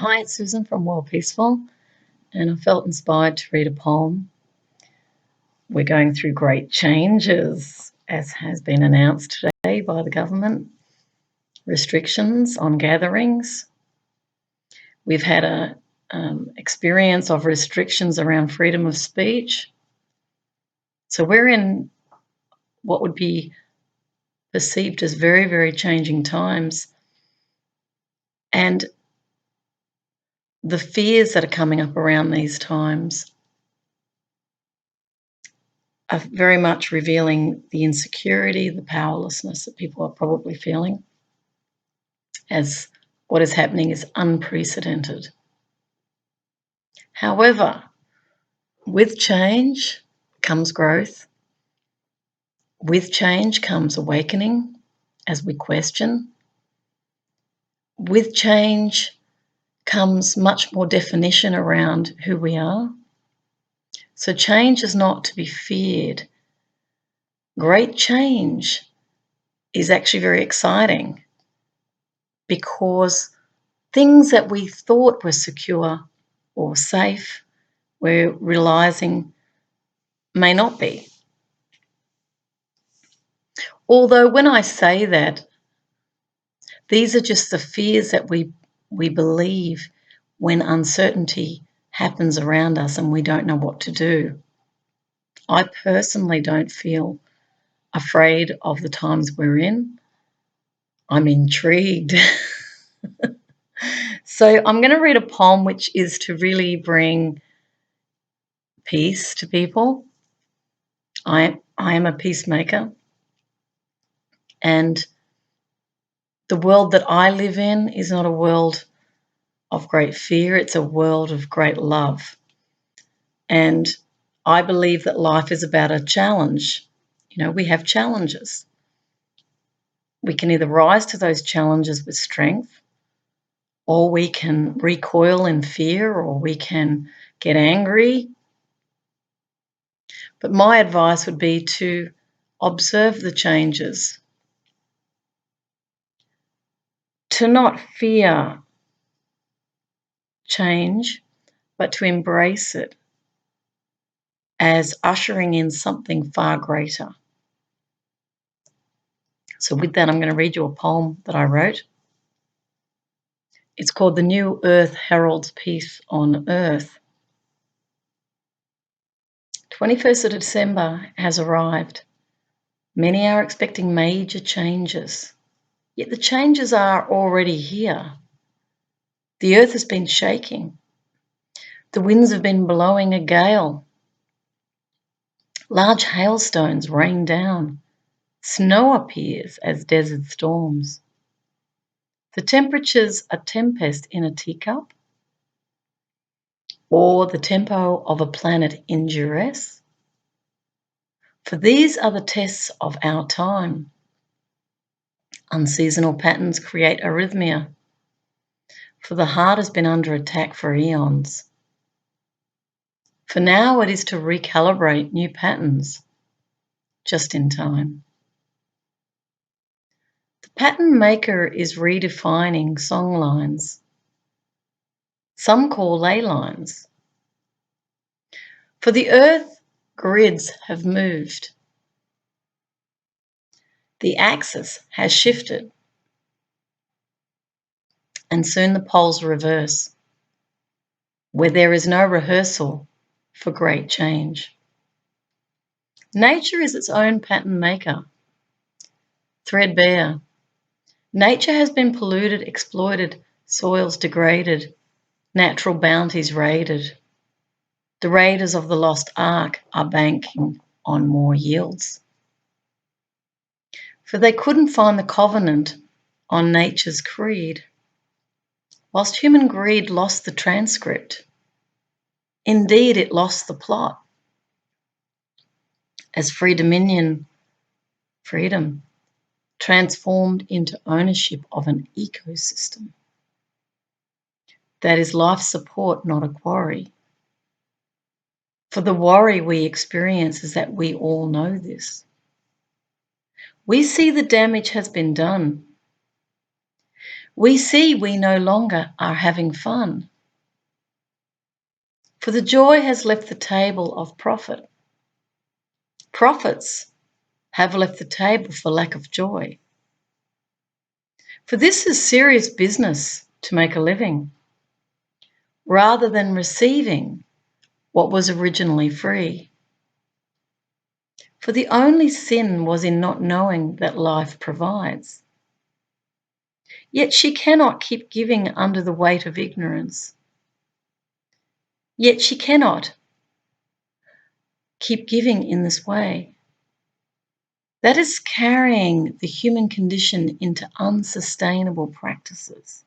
Hi, it's Susan from Worldpeacefull, and I felt inspired to read a poem. We're going through great changes, as has been announced today by the government. Restrictions on gatherings. We've had a experience of restrictions around freedom of speech. So we're in what would be perceived as very, very changing times. And the fears that are coming up around these times are very much revealing the insecurity, the powerlessness that people are probably feeling, as what is happening is unprecedented. However, with change comes growth. With change comes awakening as we question. With change comes much more definition around who we are. So change is not to be feared. Great change is actually very exciting because things that we thought were secure or safe, we're realizing may not be. Although when I say that, these are just the fears that we believe when uncertainty happens around us and we don't know what to do. I personally don't feel afraid of the times we're in. I'm intrigued. So I'm going to read a poem which is to really bring peace to people. I am a peacemaker, and the world that I live in is not a world of great fear, it's a world of great love. And I believe that life is about a challenge. You know, we have challenges. We can either rise to those challenges with strength, or we can recoil in fear, or we can get angry. But my advice would be to observe the changes, to not fear change, but to embrace it as ushering in something far greater. So with that, I'm going to read you a poem that I wrote. It's called The New Earth Heralds Peace on Earth. 21st of December has arrived. Many are expecting major changes, yet the changes are already here. The earth has been shaking. The winds have been blowing a gale. Large hailstones rain down. Snow appears as desert storms. The temperatures are tempest in a teacup, or the tempo of a planet in duress. For these are the tests of our time. Unseasonal patterns create arrhythmia, for the heart has been under attack for eons. For now it is to recalibrate new patterns, just in time. The pattern maker is redefining song lines. Some call ley lines. For the earth, grids have moved. The axis has shifted, and soon the poles reverse, where there is no rehearsal for great change. Nature is its own pattern maker, threadbare. Nature has been polluted, exploited, soils degraded, natural bounties raided. The raiders of the lost ark are banking on more yields. For they couldn't find the covenant on nature's creed, whilst human greed lost the transcript. Indeed, it lost the plot. As free dominion, freedom, transformed into ownership of an ecosystem. That is life support, not a quarry. For the worry we experience is that we all know this. We see the damage has been done. we see we no longer are having fun. For the joy has left the table of profit. Profits have left the table for lack of joy. For this is serious business to make a living, rather than receiving what was originally free. For the only sin was in not knowing that life provides. Yet she cannot keep giving under the weight of ignorance. Yet she cannot keep giving in this way. That is carrying the human condition into unsustainable practices.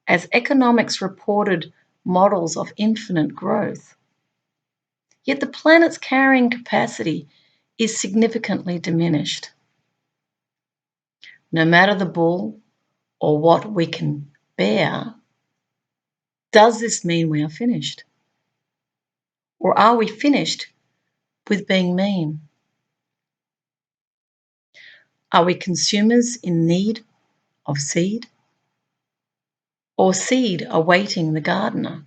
As economics reported models of infinite growth, yet the planet's carrying capacity is significantly diminished. No matter the bull or what we can bear, does this mean we are finished? Or are we finished with being mean? Are we consumers in need of seed? Or seed awaiting the gardener?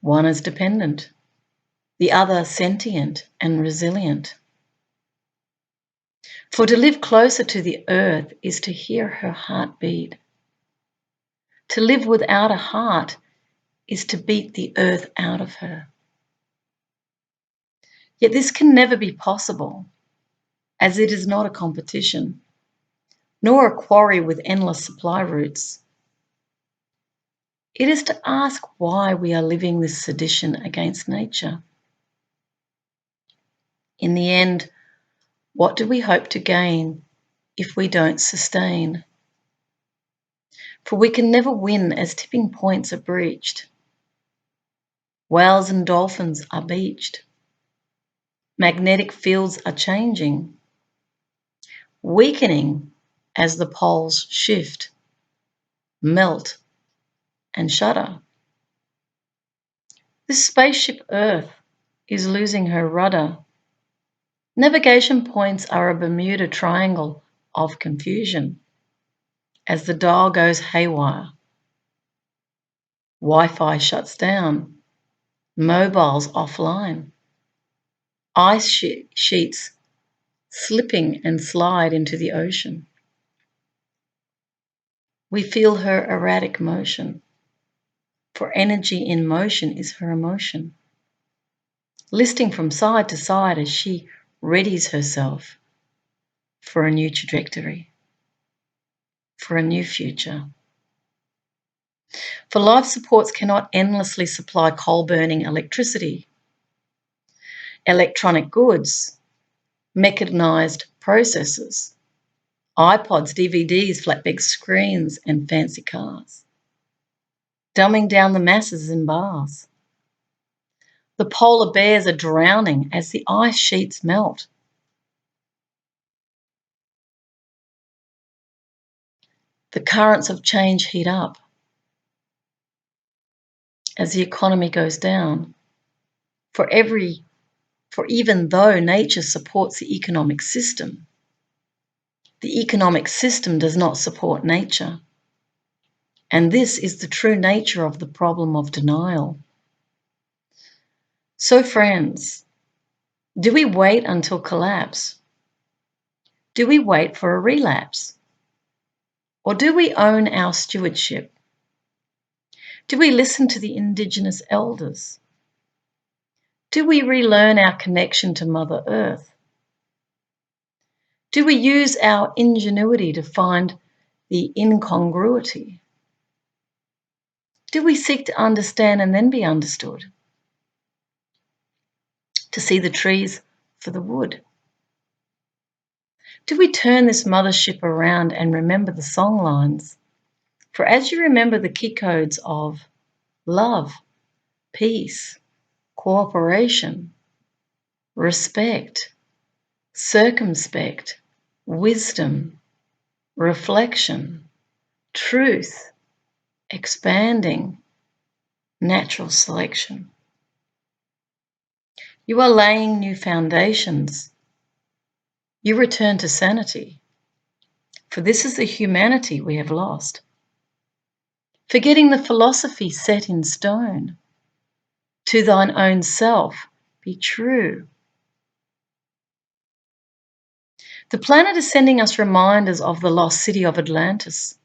One is dependent, the other sentient and resilient. For to live closer to the earth is to hear her heart beat. To live without a heart is to beat the earth out of her. Yet this can never be possible, as it is not a competition, nor a quarry with endless supply routes. It is to ask why we are living this sedition against nature. In the end, what do we hope to gain if we don't sustain? For we can never win as tipping points are breached. Whales and dolphins are beached. Magnetic fields are changing, weakening as the poles shift, melt, and shudder. This spaceship Earth is losing her rudder. Navigation points are a Bermuda Triangle of confusion as the dial goes haywire. Wi-Fi shuts down, mobiles offline, ice sheets slipping and slide into the ocean. We feel her erratic motion, for energy in motion is her emotion, listing from side to side as she readies herself for a new trajectory, for a new future. For life supports cannot endlessly supply coal-burning electricity, electronic goods, mechanised processes, iPods, DVDs, flat big screens, and fancy cars, dumbing down the masses in bars. The polar bears are drowning as the ice sheets melt. The currents of change heat up as the economy goes down. For even though nature supports the economic system does not support nature. And this is the true nature of the problem of denial. So friends, do we wait until collapse? Do we wait for a relapse? Or do we own our stewardship? Do we listen to the Indigenous elders? Do we relearn our connection to Mother Earth? Do we use our ingenuity to find the incongruity? Do we seek to understand and then be understood? To see the trees for the wood? Do we turn this mothership around and remember the song lines? For as you remember the key codes of love, peace, cooperation, respect, circumspect, wisdom, reflection, truth, expanding, natural selection. You are laying new foundations. You return to sanity. For this is the humanity we have lost. Forgetting the philosophy set in stone, to thine own self be true. The planet is sending us reminders of the lost city of Atlantis,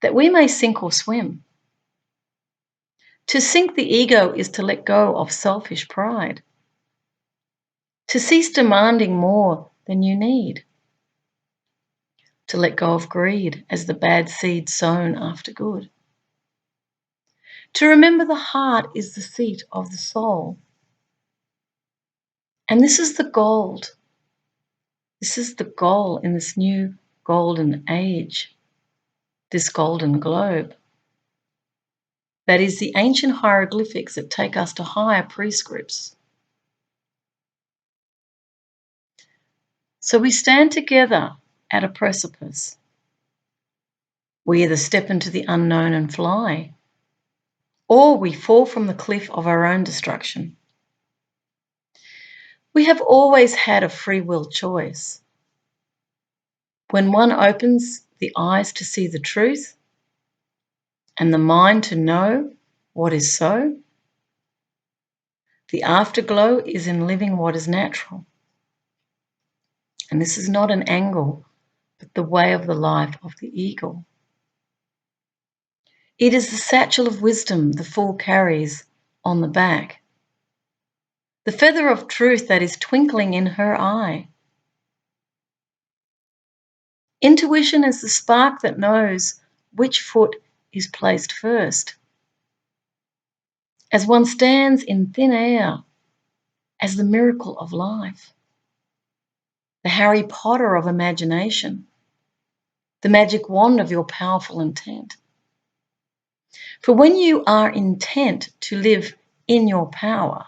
that we may sink or swim. To sink the ego is to let go of selfish pride, to cease demanding more than you need, to let go of greed as the bad seed sown after good, to remember the heart is the seat of the soul. And this is the gold. This is the goal in this new golden age, this golden globe. That is the ancient hieroglyphics that take us to higher prescripts. So we stand together at a precipice. We either step into the unknown and fly, or we fall from the cliff of our own destruction. We have always had a free will choice. When one opens the eyes to see the truth and the mind to know what is so, the afterglow is in living what is natural. And this is not an angle, but the way of the life of the eagle. It is the satchel of wisdom the fool carries on the back, the feather of truth that is twinkling in her eye. Intuition is the spark that knows which foot is placed first. As one stands in thin air, as the miracle of life, the Harry Potter of imagination, the magic wand of your powerful intent. For when you are intent to live in your power,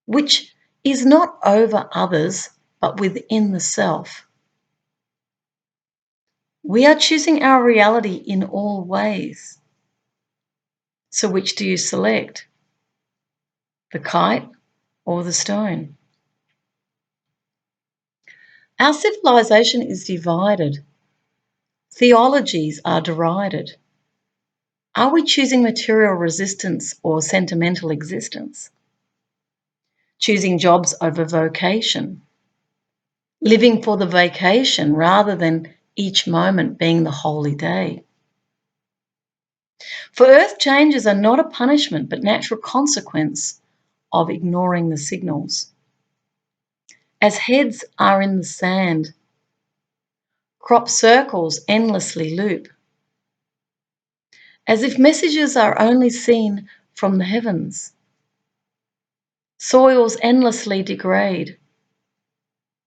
which is not over others but within the self, we are choosing our reality in all ways. So which do you select? The kite or the stone? Our civilization is divided. Theologies are derided. Are we choosing material resistance or sentimental existence? Choosing jobs over vocation? Living for the vacation rather than each moment being the holy day? For earth changes are not a punishment but natural consequence of ignoring the signals. As heads are in the sand, crop circles endlessly loop, as if messages are only seen from the heavens. Soils endlessly degrade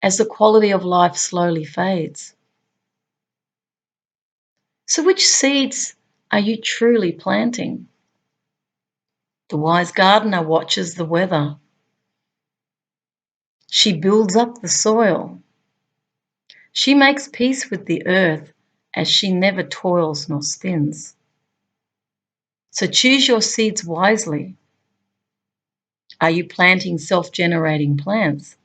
as the quality of life slowly fades. So which seeds are you truly planting? The wise gardener watches the weather. She builds up the soil. She makes peace with the earth as she never toils nor spins. So choose your seeds wisely. Are you planting self-generating plants?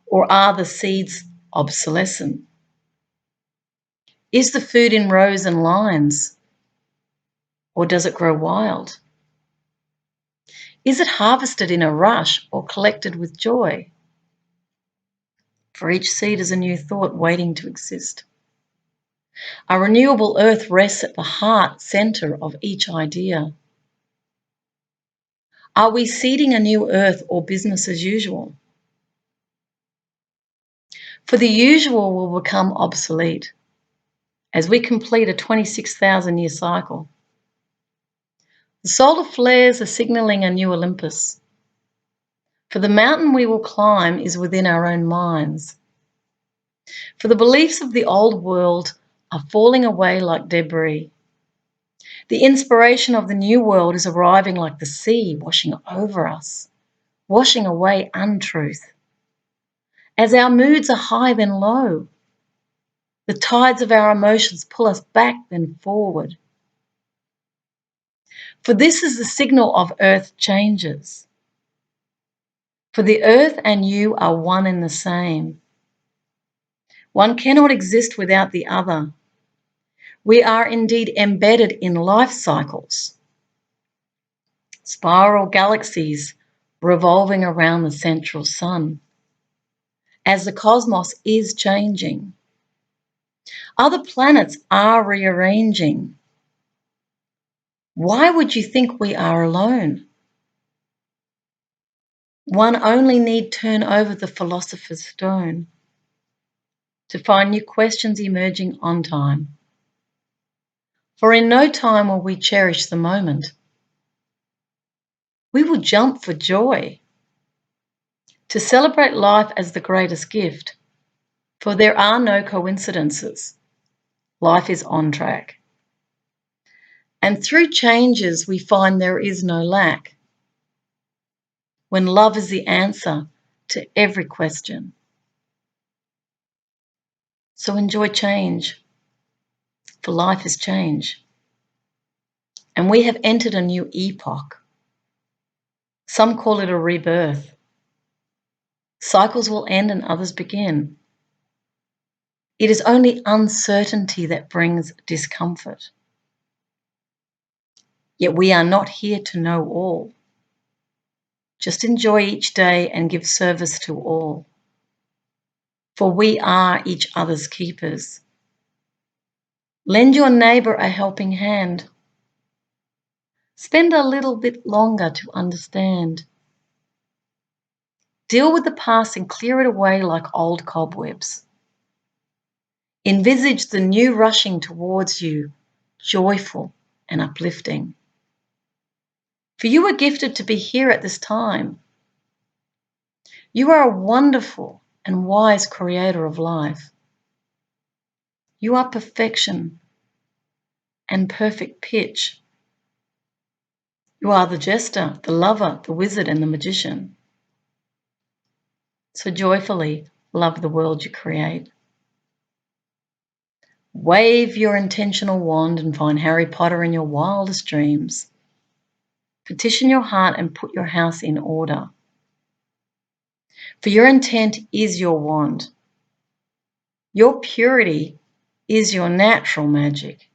Or are the seeds obsolescent? Is the food in rows and lines? Or does it grow wild? Is it harvested in a rush or collected with joy? For each seed is a new thought waiting to exist. A renewable earth rests at the heart center of each idea. Are we seeding a new earth or business as usual? For the usual will become obsolete as we complete a 26,000-year cycle. The solar flares are signaling a new Olympus. For the mountain we will climb is within our own minds. For the beliefs of the old world are falling away like debris. The inspiration of the new world is arriving like the sea, washing over us, washing away untruth. As our moods are high then low, the tides of our emotions pull us back then forward. For this is the signal of earth changes. For the earth and you are one and the same. One cannot exist without the other. We are indeed embedded in life cycles, spiral galaxies revolving around the central sun. As the cosmos is changing, other planets are rearranging. Why would you think we are alone? One only need turn over the philosopher's stone to find new questions emerging on time. For in no time will we cherish the moment. We will jump for joy to celebrate life as the greatest gift, for there are no coincidences. Life is on track. And through changes, we find there is no lack, when love is the answer to every question. So enjoy change, for life is change. And we have entered a new epoch. Some call it a rebirth. Cycles will end and others begin. It is only uncertainty that brings discomfort. Yet we are not here to know all. Just enjoy each day and give service to all. For we are each other's keepers. Lend your neighbour a helping hand. Spend a little bit longer to understand. Deal with the past and clear it away like old cobwebs. Envisage the new rushing towards you, joyful and uplifting. For you are gifted to be here at this time. You are a wonderful and wise creator of life. You are perfection and perfect pitch. You are the jester, the lover, the wizard, and the magician. So joyfully love the world you create. Wave your intentional wand and find Harry Potter in your wildest dreams. Petition your heart and put your house in order. For your intent is your wand. Your purity is your natural magic.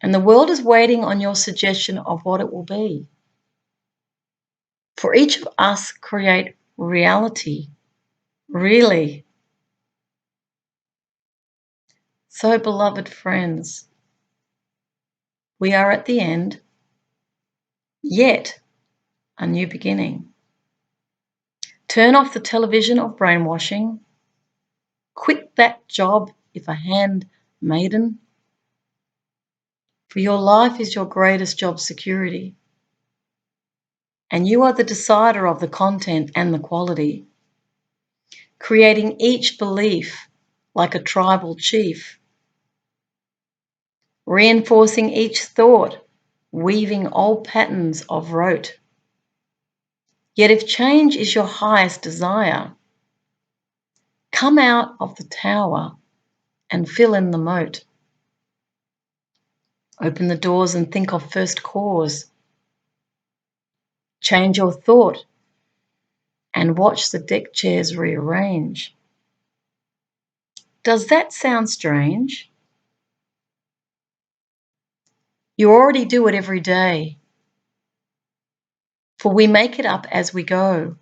And the world is waiting on your suggestion of what it will be. For each of us create reality, really. So, beloved friends, we are at the end, yet a new beginning. Turn off the television of brainwashing. Quit that job if a handmaiden. For your life is your greatest job security. And you are the decider of the content and the quality, creating each belief like a tribal chief, reinforcing each thought, weaving old patterns of rote. Yet if change is your highest desire, come out of the tower and fill in the moat. Open the doors and think of first cause. Change your thought and watch the deck chairs rearrange. Does that sound strange? You already do it every day. For we make it up as we go,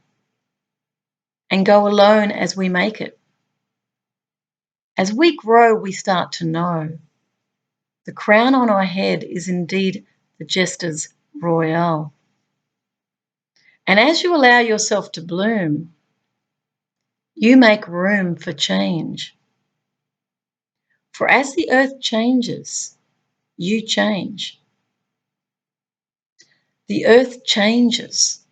and go alone as we make it. As we grow, we start to know. The crown on our head is indeed the jester's royale. And as you allow yourself to bloom, you make room for change. For as the earth changes, you change. The earth changes.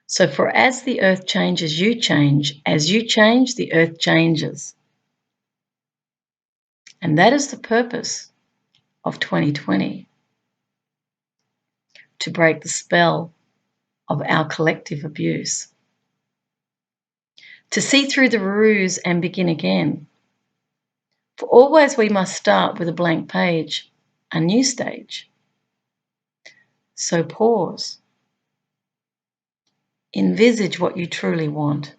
So for as the earth changes, you change. As you change, the earth changes. And that is the purpose of 2020, to break the spell of our collective abuse, to see through the ruse and begin again. For always we must start with a blank page, a new stage. So pause. Envisage what you truly want.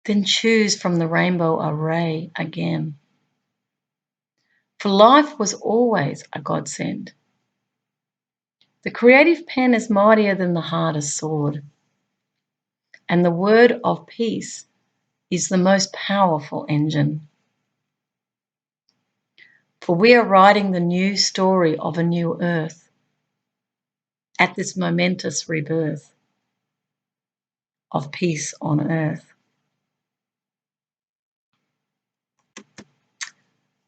then choose from the rainbow a ray again. For life was always a godsend. The creative pen is mightier than the hardest sword, and the word of peace is the most powerful engine. For we are writing the new story of a new earth at this momentous rebirth of peace on earth.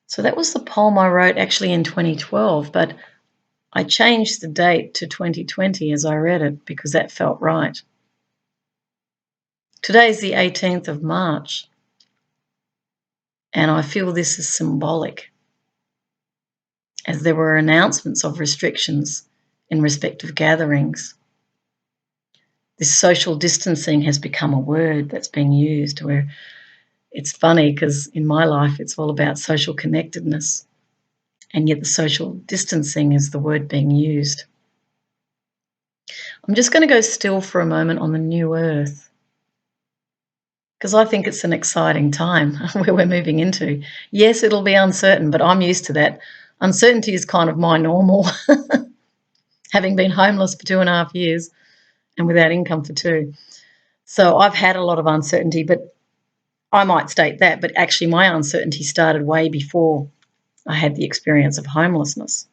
So that was the poem I wrote actually in 2012, but I changed the date to 2020 as I read it because that felt right. Today's the 18th of March, and I feel this is symbolic, as there were announcements of restrictions in respect of gatherings. This social distancing has become a word that's being used, where it's funny because in my life it's all about social connectedness, and yet the social distancing is the word being used. I'm just going to go still for a moment on the new earth, because I think it's an exciting time where we're moving into. Yes, it'll be uncertain, but I'm used to that. Uncertainty is kind of my normal, having been homeless for 2.5 years and without income for 2. So I've had a lot of uncertainty, but I might state that, but actually my uncertainty started way before I had the experience of homelessness.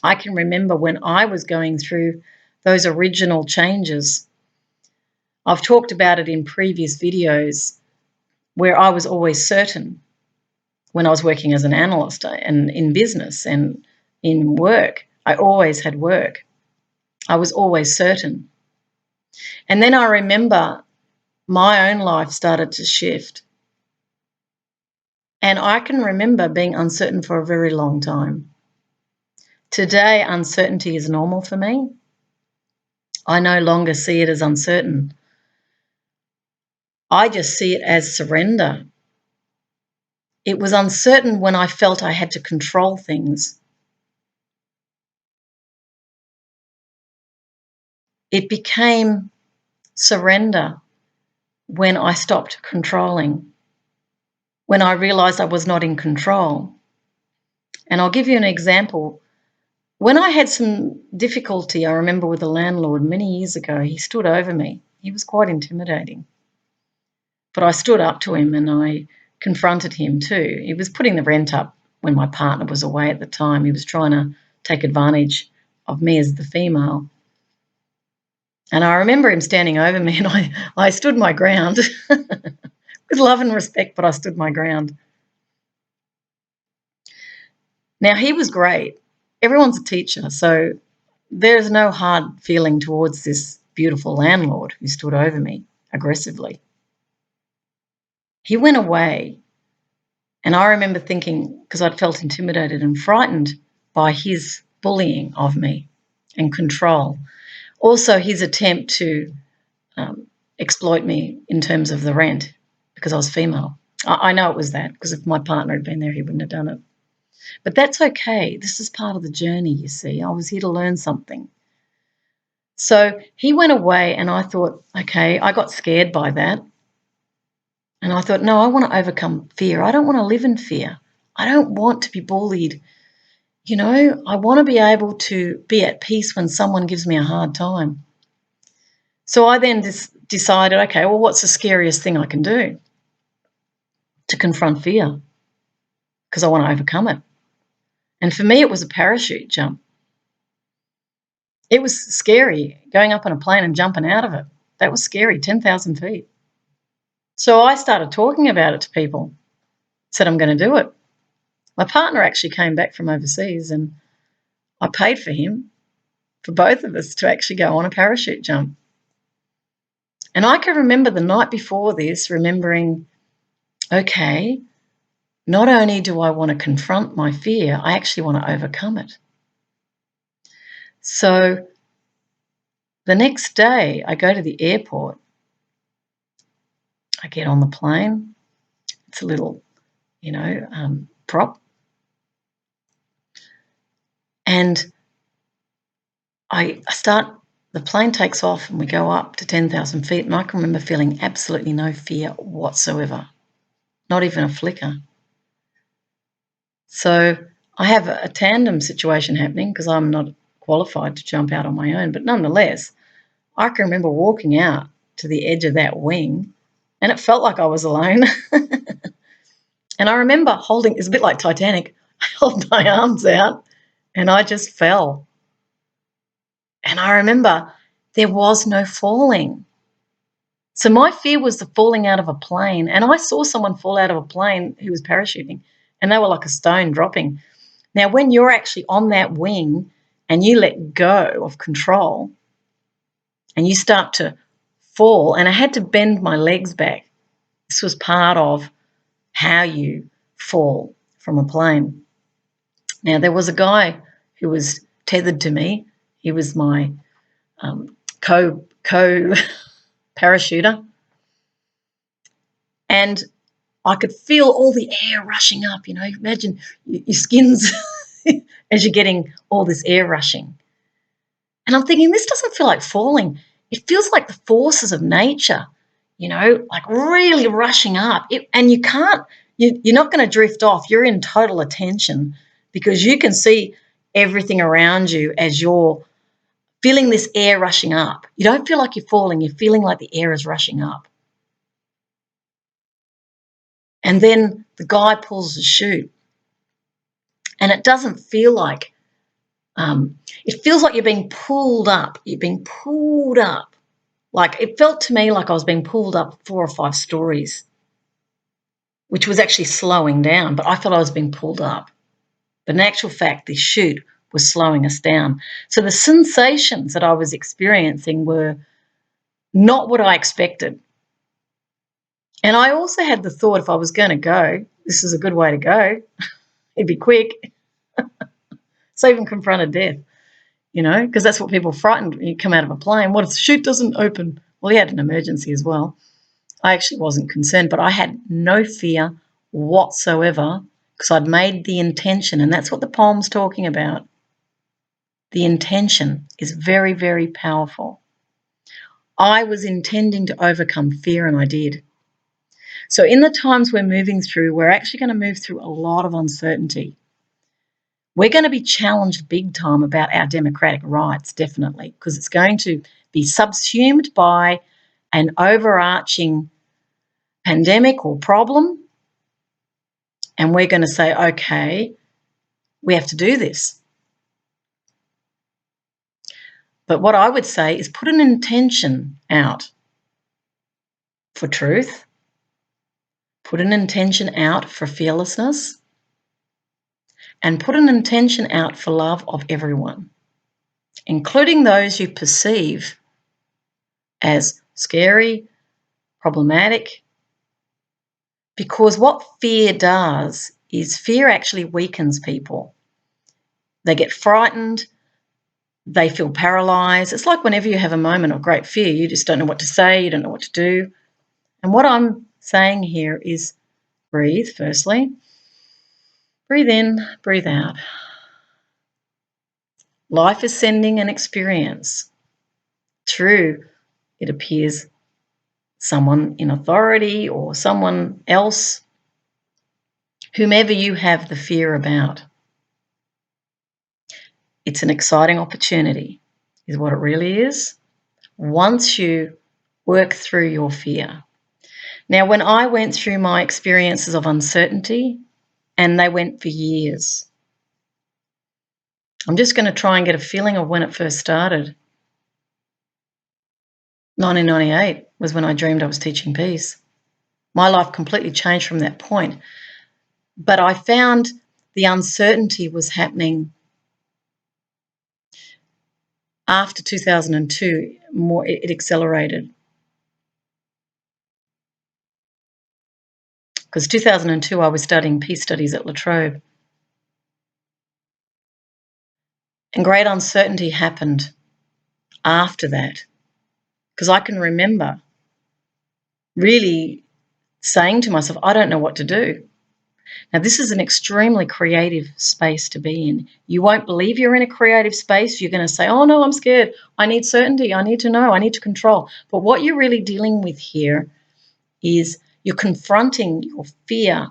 I can remember when I was going through those original changes. I've talked about it in previous videos where I was always certain when I was working as an analyst and in business and in work. I always had work. I was always certain. And then I remember my own life started to shift. And I can remember being uncertain for a very long time. Today, uncertainty is normal for me. I no longer see it as uncertain. I just see it as surrender. It was uncertain when I felt I had to control things. It became surrender when I stopped controlling, when I realized I was not in control. And I'll give you an example. When I had some difficulty, I remember with a landlord many years ago, he stood over me. He was quite intimidating. But I stood up to him and I confronted him too. He was putting the rent up when my partner was away at the time. He was trying to take advantage of me as the female. And I remember him standing over me and I stood my ground with love and respect, but I stood my ground. Now, he was great. Everyone's a teacher, so there's no hard feeling towards this beautiful landlord who stood over me aggressively. He went away, and I remember thinking, because I'd felt intimidated and frightened by his bullying of me and control. Also, his attempt to exploit me in terms of the rent because I was female. I know it was that, because if my partner had been there, he wouldn't have done it. But that's okay. This is part of the journey, you see. I was here to learn something. So he went away and I thought, okay, I got scared by that. And I thought, no, I want to overcome fear. I don't want to live in fear. I don't want to be bullied. You know, I want to be able to be at peace when someone gives me a hard time. So I then decided, okay, well, what's the scariest thing I can do to confront fear? Because I want to overcome it. And for me, it was a parachute jump. It was scary going up on a plane and jumping out of it. That was scary, 10,000 feet. So I started talking about it to people, said I'm going to do it. My partner actually came back from overseas and I paid for him, for both of us to actually go on a parachute jump. And I can remember the night before this, remembering, okay, not only do I want to confront my fear, I actually want to overcome it. So the next day I go to the airport. I get on the plane. It's a little, prop. And I start the plane takes off and we go up to 10,000 feet, and I can remember feeling absolutely no fear whatsoever, not even a flicker. So I have a tandem situation happening because I'm not qualified to jump out on my own, but nonetheless, I can remember walking out to the edge of that wing and it felt like I was alone. And I remember holding, it's a bit like Titanic, I held my arms out and I just fell. And I remember there was no falling. So my fear was the falling out of a plane. And I saw someone fall out of a plane who was parachuting and they were like a stone dropping. Now, when you're actually on that wing and you let go of control and you start to fall, and I had to bend my legs back. This was part of how you fall from a plane. Now, there was a guy who was tethered to me. He was my co-parachuter. And I could feel all the air rushing up. You know, imagine your skin's as you're getting all this air rushing. And I'm thinking, this doesn't feel like falling. It feels like the forces of nature, you know, like really rushing up. And you can't, you're not going to drift off. You're in total attention because you can see everything around you as you're feeling this air rushing up. You don't feel like you're falling. You're feeling like the air is rushing up. And then the guy pulls the chute. And it doesn't feel like, it feels like you're being pulled up. You're being pulled up. Like it felt to me like I was being pulled up 4 or 5 stories, which was actually slowing down, but I felt I was being pulled up. But in actual fact, this chute was slowing us down. So the sensations that I was experiencing were not what I expected. And I also had the thought, if I was going to go, this is a good way to go. It'd be quick. So even confronted death, you know, because that's what people are frightened when you come out of a plane. What if the chute doesn't open? Well, he had an emergency as well. I actually wasn't concerned, but I had no fear whatsoever because I'd made the intention, and that's what the poem's talking about. The intention is very, very powerful. I was intending to overcome fear, and I did. So in the times we're moving through, we're actually going to move through a lot of uncertainty. We're going to be challenged big time about our democratic rights, definitely, because it's going to be subsumed by an overarching pandemic or problem. And we're going to say, okay, we have to do this. But what I would say is put an intention out for truth, put an intention out for fearlessness, and put an intention out for love of everyone, including those you perceive as scary, problematic, because what fear does is fear actually weakens people. They get frightened, they feel paralyzed. It's like whenever you have a moment of great fear, you just don't know what to say, you don't know what to do. And what I'm saying here is breathe, firstly. Breathe in, breathe out. Life is sending an experience through, it appears, someone in authority or someone else, whomever you have the fear about. It's an exciting opportunity, is what it really is, once you work through your fear. Now, when I went through my experiences of uncertainty, and they went for years, I'm just going to try and get a feeling of when it first started. 1998 was when I dreamed I was teaching peace. My life completely changed from that point. But I found the uncertainty was happening after 2002. More, it accelerated. Because 2002 I was studying peace studies at La Trobe. And great uncertainty happened after that. Because I can remember really saying to myself, I don't know what to do. Now, this is an extremely creative space to be in. You won't believe you're in a creative space. You're going to say, oh, no, I'm scared. I need certainty. I need to know. I need to control. But what you're really dealing with here is you're confronting your fear,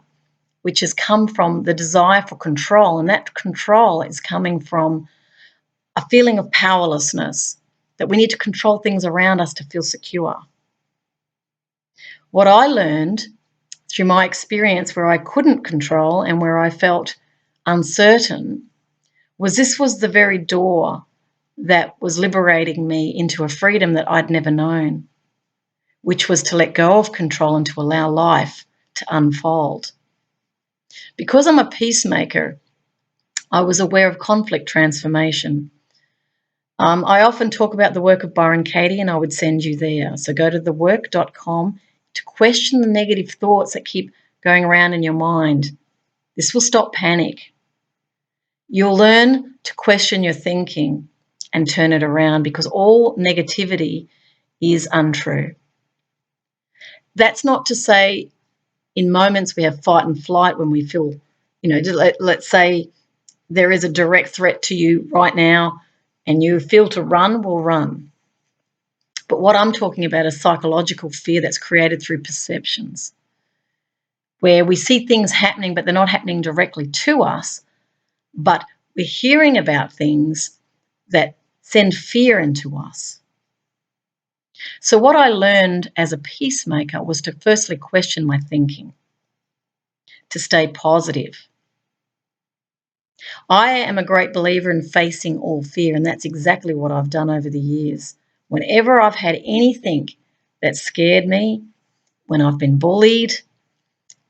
which has come from the desire for control. And that control is coming from a feeling of powerlessness, that we need to control things around us to feel secure. What I learned through my experience where I couldn't control and where I felt uncertain was this was the very door that was liberating me into a freedom that I'd never known, which was to let go of control and to allow life to unfold. Because I'm a peacemaker, I was aware of conflict transformation. I often talk about the work of Byron Katie, and I would send you there. So go to thework.com to question the negative thoughts that keep going around in your mind. This will stop panic. You'll learn to question your thinking and turn it around, because all negativity is untrue. That's not to say in moments we have fight and flight when we feel, let's say there is a direct threat to you right now and you feel to run, we'll run. But what I'm talking about is psychological fear that's created through perceptions, where we see things happening, but they're not happening directly to us, but we're hearing about things that send fear into us. So what I learned as a peacemaker was to firstly question my thinking, to stay positive. I am a great believer in facing all fear, and that's exactly what I've done over the years. Whenever I've had anything that scared me, when I've been bullied,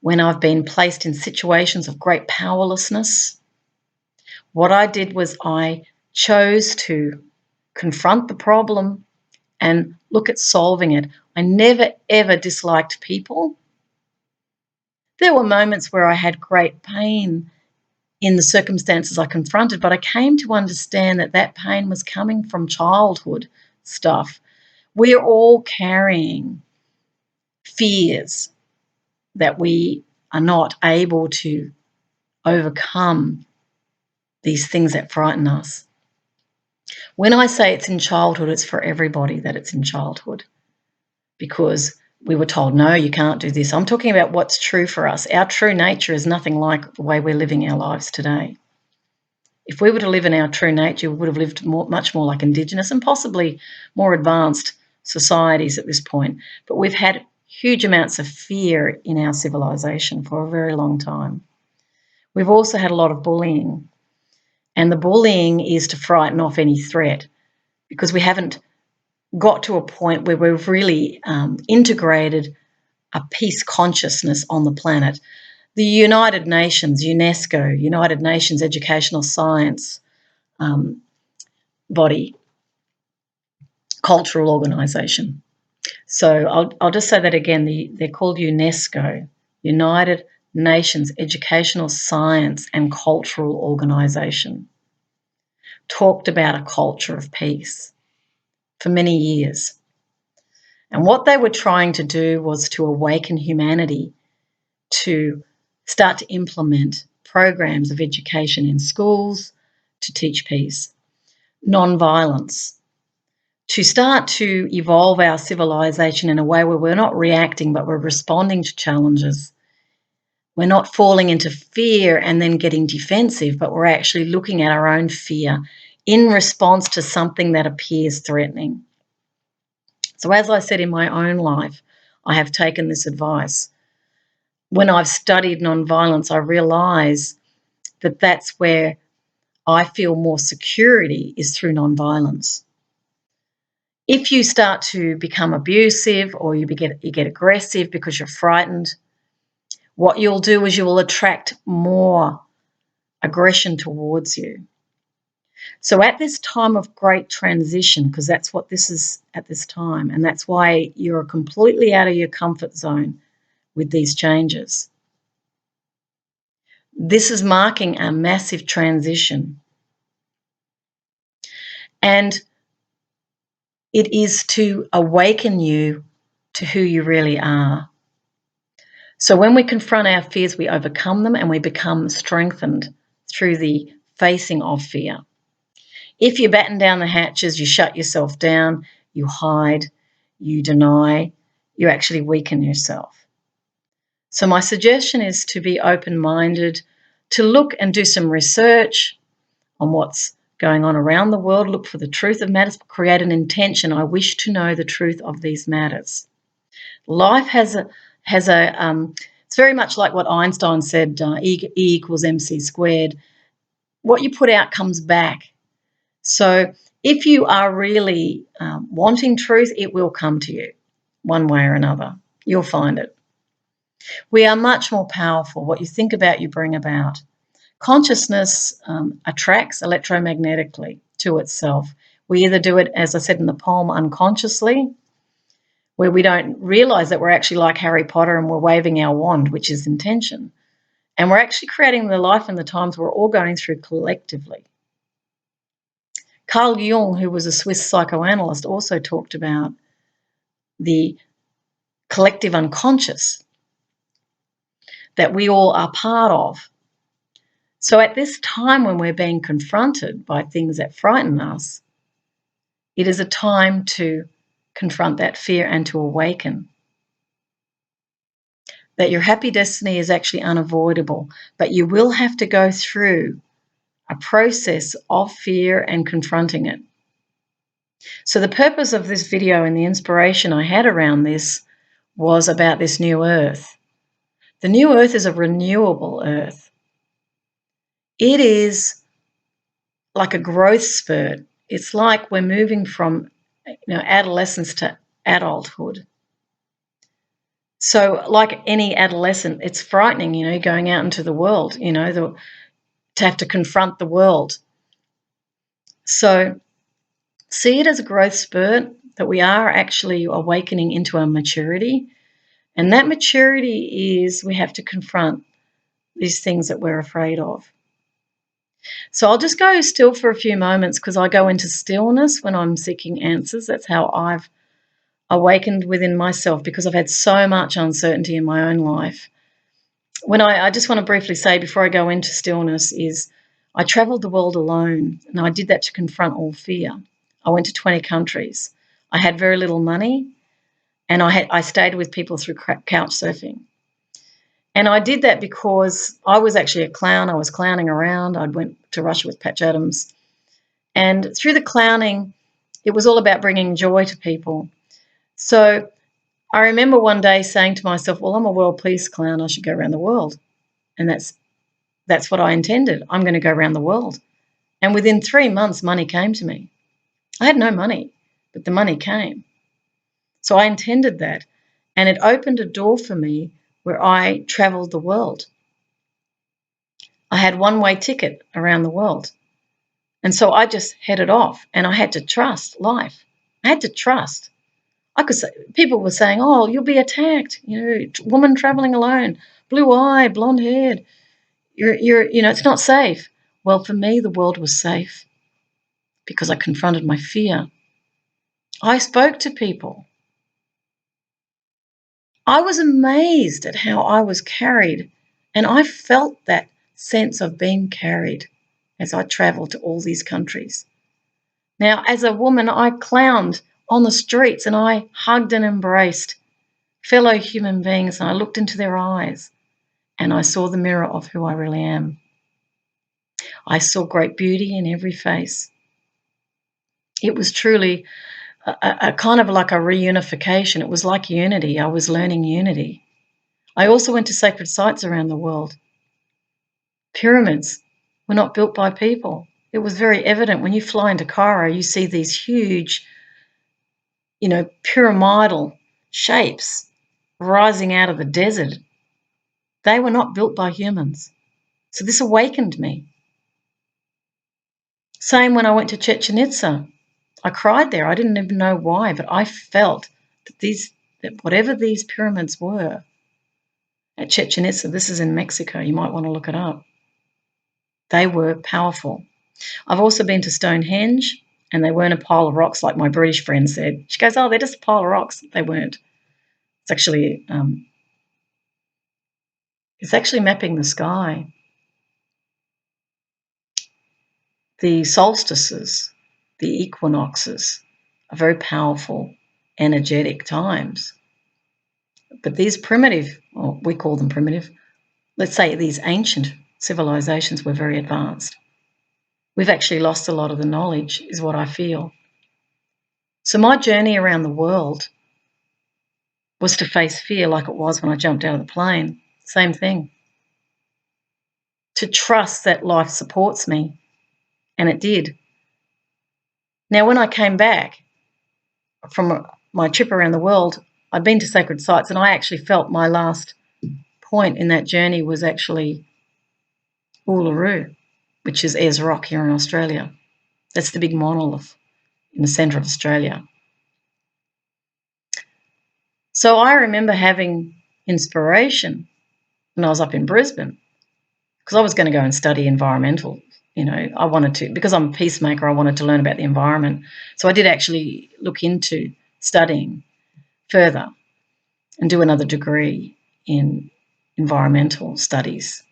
when I've been placed in situations of great powerlessness, what I did was I chose to confront the problem and look at solving it. I never, ever disliked people. There were moments where I had great pain in the circumstances I confronted, but I came to understand that that pain was coming from childhood stuff. We're all carrying fears that we are not able to overcome, these things that frighten us. When I say it's in childhood, it's for everybody that it's in childhood, because we were told, no, you can't do this. I'm talking about what's true for us. Our true nature is nothing like the way we're living our lives today. If we were to live in our true nature, we would have lived much more like Indigenous and possibly more advanced societies at this point. But we've had huge amounts of fear in our civilization for a very long time. We've also had a lot of bullying, and the bullying is to frighten off any threat, because we haven't got to a point where we've really integrated a peace consciousness on the planet. The United Nations, UNESCO, United Nations Educational Science body, cultural organisation. So I'll just say that again. They're called UNESCO, United Nations Educational Science and Cultural Organisation. Talked about a culture of peace for many years. And what they were trying to do was to awaken humanity to start to implement programs of education in schools to teach peace, non-violence, to start to evolve our civilization in a way where we're not reacting, but we're responding to challenges. We're not falling into fear and then getting defensive, but we're actually looking at our own fear in response to something that appears threatening. So as I said, in my own life, I have taken this advice. When I've studied nonviolence, I realise that that's where I feel more security is through nonviolence. If you start to become abusive or you get aggressive because you're frightened, what you'll do is you will attract more aggression towards you. So at this time of great transition, because that's what this is at this time, and that's why you're completely out of your comfort zone with these changes. This is marking a massive transition. And it is to awaken you to who you really are. So when we confront our fears, we overcome them and we become strengthened through the facing of fear. If you batten down the hatches, you shut yourself down, you hide, you deny, you actually weaken yourself. So my suggestion is to be open-minded, to look and do some research on what's going on around the world, look for the truth of matters, create an intention. I wish to know the truth of these matters. Life has a it's very much like what Einstein said, E equals mc squared. What you put out comes back. So if you are really wanting truth, it will come to you one way or another. You'll find it. We are much more powerful. What you think about, you bring about. Consciousness attracts electromagnetically to itself. We either do it, as I said in the poem, unconsciously, where we don't realize that we're actually like Harry Potter and we're waving our wand, which is intention. And we're actually creating the life and the times we're all going through collectively. Carl Jung, who was a Swiss psychoanalyst, also talked about the collective unconscious that we all are part of. So at this time when we're being confronted by things that frighten us, it is a time to confront that fear and to awaken. That your happy destiny is actually unavoidable, but you will have to go through a process of fear and confronting it. So the purpose of this video and the inspiration I had around this was about this new earth. The new earth is a renewable earth. It is like a growth spurt. It's like we're moving from adolescence to adulthood. So like any adolescent, it's frightening, going out into the world, to have to confront the world. So see it as a growth spurt, that we are actually awakening into a maturity. And that maturity is we have to confront these things that we're afraid of. So I'll just go still for a few moments because I go into stillness when I'm seeking answers. That's how I've awakened within myself, because I've had so much uncertainty in my own life. When I just want to briefly say before I go into stillness is I traveled the world alone, and I did that to confront all fear. I went to 20 countries. I had very little money, and I stayed with people through couch surfing. And I did that because I was actually a clown. I was clowning around. I went to Russia with Patch Adams. And through the clowning, it was all about bringing joy to people. So I remember one day saying to myself, well, I'm a world peace clown. I should go around the world. And that's what I intended. I'm going to go around the world. And within 3 months, money came to me. I had no money, but the money came. So I intended that. And it opened a door for me where I traveled the world. I had one-way ticket around the world. And so I just headed off, and I had to trust life. I had to trust. I could say, people were saying, oh, you'll be attacked, woman traveling alone, blue-eyed, blonde-haired. It's not safe. Well, for me, the world was safe because I confronted my fear. I spoke to people. I was amazed at how I was carried, and I felt that sense of being carried as I traveled to all these countries. Now, as a woman, I clowned on the streets and I hugged and embraced fellow human beings, and I looked into their eyes and I saw the mirror of who I really am. I saw great beauty in every face. It was truly a kind of like a reunification. It was like unity. I was learning unity. I also went to sacred sites around the world. Pyramids were not built by people. It was very evident when you fly into Cairo, you see these huge, pyramidal shapes rising out of the desert. They were not built by humans. So this awakened me. Same when I went to Chichen Itza. I cried there. I didn't even know why, but I felt that whatever these pyramids were at Chichen Itza, this is in Mexico, you might want to look it up, they were powerful. I've also been to Stonehenge, and they weren't a pile of rocks like my British friend said. She goes, oh, they're just a pile of rocks. They weren't. It's actually It's actually mapping the sky. The solstices, the equinoxes are very powerful, energetic times. But these primitive, or we call them primitive, let's say these ancient civilizations were very advanced. We've actually lost a lot of the knowledge, is what I feel. So my journey around the world was to face fear like it was when I jumped out of the plane. Same thing. To trust that life supports me, and it did. Now, when I came back from my trip around the world, I'd been to sacred sites, and I actually felt my last point in that journey was actually Uluru, which is Ayers Rock here in Australia. That's the big monolith in the centre of Australia. So I remember having inspiration when I was up in Brisbane, because I was going to go and study environmental. I wanted to, because I'm a peacemaker, I wanted to learn about the environment. So I did actually look into studying further and do another degree in environmental studies.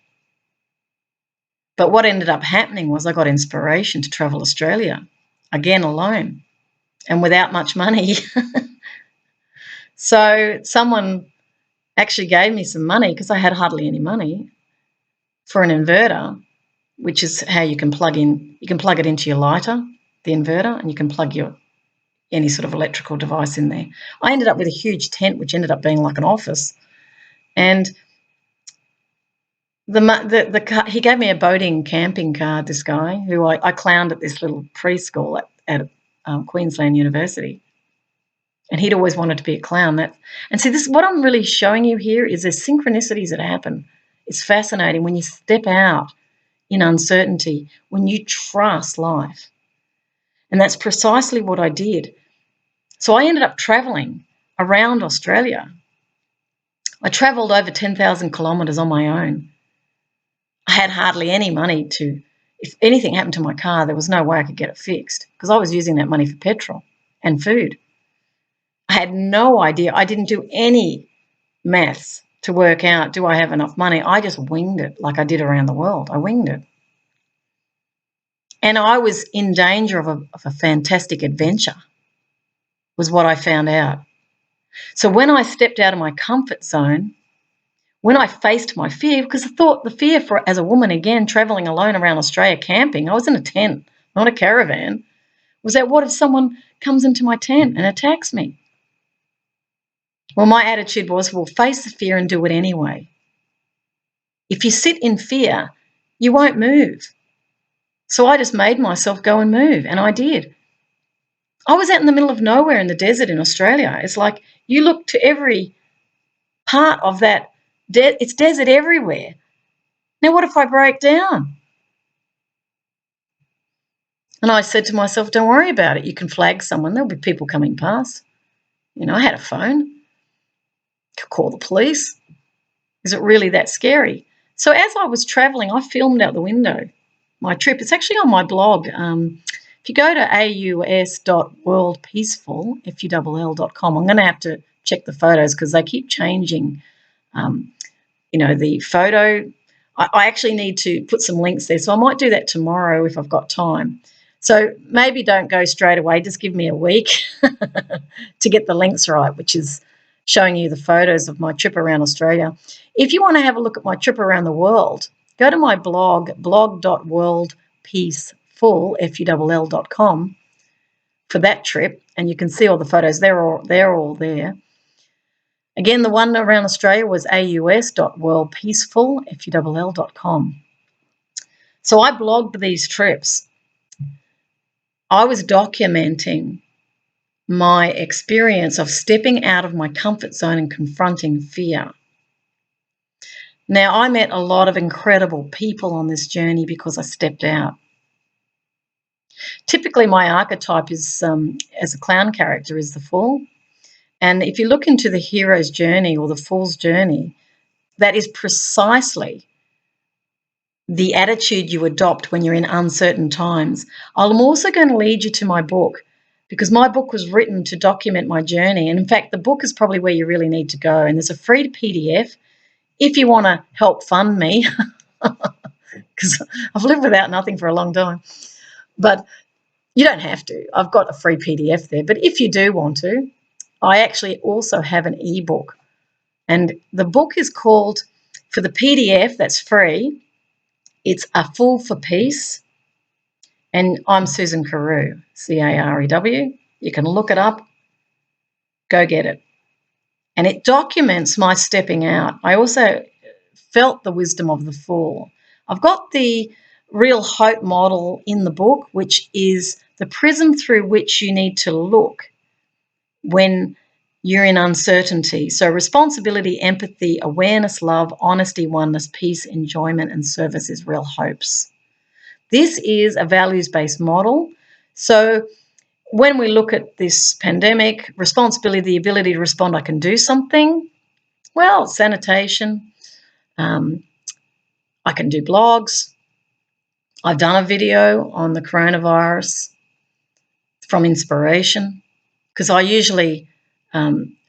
But what ended up happening was I got inspiration to travel Australia, again alone and without much money. So someone actually gave me some money, because I had hardly any money, for an inverter, which is how you can plug it into your lighter, the inverter, and you can plug any sort of electrical device in there. I ended up with a huge tent, which ended up being like an office. And he gave me a boating camping card, this guy, who I clowned at this little preschool at Queensland University. And he'd always wanted to be a clown. And see, this, what I'm really showing you here is there's synchronicities that happen. It's fascinating when you step out in uncertainty, when you trust life. And that's precisely what I did. So I ended up travelling around Australia. I travelled over 10,000 kilometres on my own. I had hardly any money if anything happened to my car, there was no way I could get it fixed, because I was using that money for petrol and food. I had no idea. I didn't do any maths to work out, do I have enough money? I just winged it like I did around the world. I winged it. And I was in danger of a fantastic adventure, was what I found out. So when I stepped out of my comfort zone, when I faced my fear, because I thought the fear as a woman, again, travelling alone around Australia camping, I was in a tent, not a caravan, was that what if someone comes into my tent and attacks me? Well, my attitude was, well, face the fear and do it anyway. If you sit in fear, you won't move. So I just made myself go and move, and I did. I was out in the middle of nowhere in the desert in Australia. It's like you look to every part of that, it's desert everywhere. Now, what if I break down? And I said to myself, don't worry about it. You can flag someone. There'll be people coming past. I had a phone. Could call the police. Is it really that scary? So as I was travelling, I filmed out the window my trip. It's actually on my blog. If you go to aus.worldpeacefull, full.com, I'm going to have to check the photos because they keep changing. The photo, I actually need to put some links there. So I might do that tomorrow if I've got time. So maybe don't go straight away. Just give me a week to get the links right, which is showing you the photos of my trip around Australia. If you want to have a look at my trip around the world, go to my blog, blog.worldpeacefull, full.com, for that trip, and you can see all the photos. They're all there. Again, the one around Australia was aus.worldpeacefull, full.com. So I blogged these trips. I was documenting my experience of stepping out of my comfort zone and confronting fear. Now, I met a lot of incredible people on this journey because I stepped out. Typically, my archetype is, as a clown character, is the fool. And if you look into the hero's journey or the fool's journey, that is precisely the attitude you adopt when you're in uncertain times. I'm also going to lead you to my book, because my book was written to document my journey. And in fact, the book is probably where you really need to go. And there's a free PDF if you want to help fund me, because I've lived without nothing for a long time, but you don't have to. I've got a free PDF there. But if you do want to, I actually also have an ebook. And the book is called, for the PDF, that's free, it's A Fool for Peace. And I'm Susan Carew, Carew. You can look it up. Go get it. And it documents my stepping out. I also felt the wisdom of the fool. I've got the real hope model in the book, which is the prism through which you need to look when you're in uncertainty. So responsibility, empathy, awareness, love, honesty, oneness, peace, enjoyment, and service is real hopes. This is a values-based model. So when we look at this pandemic, responsibility, the ability to respond, I can do something. Well, sanitation, I can do blogs. I've done a video on the coronavirus from inspiration, because I usually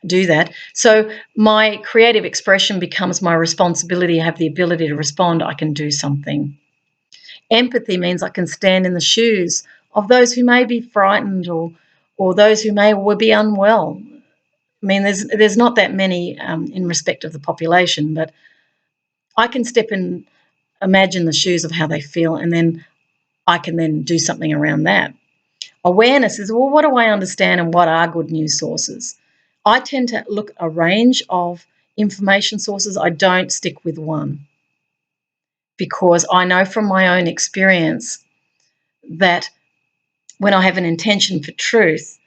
do that. So my creative expression becomes my responsibility. I have the ability to respond. I can do something. Empathy means I can stand in the shoes of those who may be frightened or those who may be unwell. I mean, there's not that many in respect of the population, but I can step in, imagine the shoes of how they feel, and then I can then do something around that. Awareness is, well, what do I understand and what are good news sources? I tend to look at a range of information sources. I don't stick with one, because I know from my own experience that when I have an intention for truth,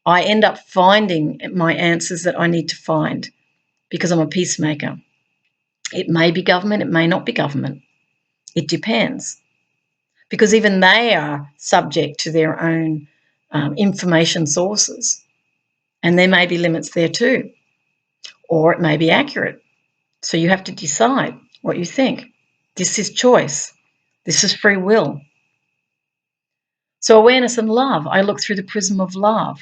I end up finding my answers that I need to find, because I'm a peacemaker. It may be government, it may not be government. It depends, because even they are subject to their own information sources, and there may be limits there too, or it may be accurate. So you have to decide what you think. This is choice. This is free will. So awareness and love, I look through the prism of love.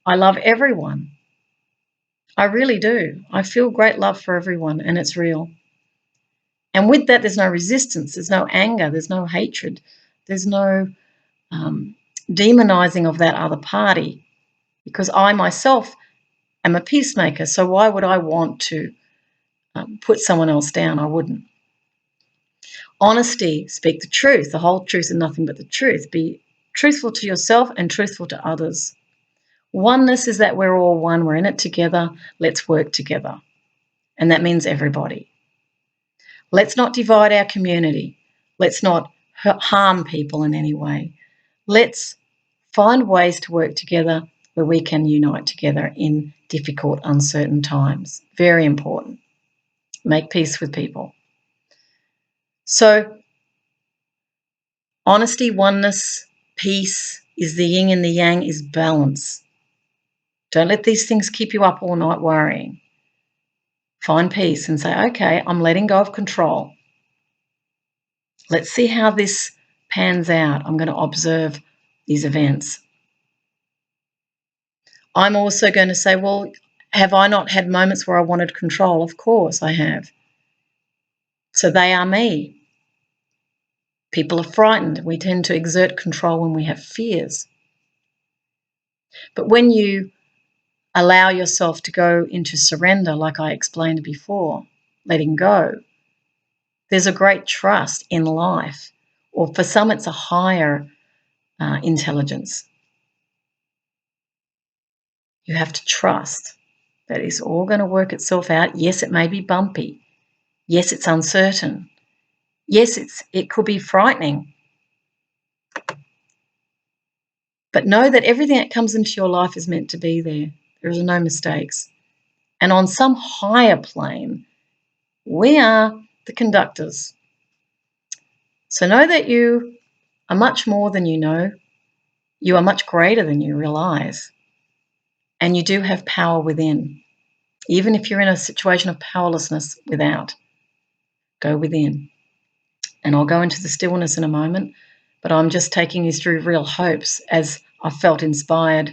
I love everyone. I really do. I feel great love for everyone, and it's real. And with that, there's no resistance, there's no anger, there's no hatred, there's no demonizing of that other party, because I myself am a peacemaker. So why would I want to put someone else down? I wouldn't. Honesty, speak the truth, the whole truth and nothing but the truth. Be truthful to yourself and truthful to others. Oneness is that we're all one, we're in it together, let's work together. And that means everybody. Let's not divide our community. Let's not harm people in any way. Let's find ways to work together where we can unite together in difficult, uncertain times. Very important. Make peace with people. So, honesty, oneness, peace is the yin and the yang, is balance. Don't let these things keep you up all night worrying. Find peace and say, okay, I'm letting go of control. Let's see how this pans out. I'm going to observe these events. I'm also going to say, well, have I not had moments where I wanted control? Of course I have. So they are me. People are frightened. We tend to exert control when we have fears. But when you allow yourself to go into surrender, like I explained before, letting go, there's a great trust in life. Or for some, it's a higher intelligence. You have to trust that it's all going to work itself out. Yes, it may be bumpy. Yes, it's uncertain. Yes, it could be frightening. But know that everything that comes into your life is meant to be there. There are no mistakes. And on some higher plane, we are the conductors. So know that you are much more than you know. You are much greater than you realize. And you do have power within. Even if you're in a situation of powerlessness without, go within. And I'll go into the stillness in a moment, but I'm just taking you through real hopes as I felt inspired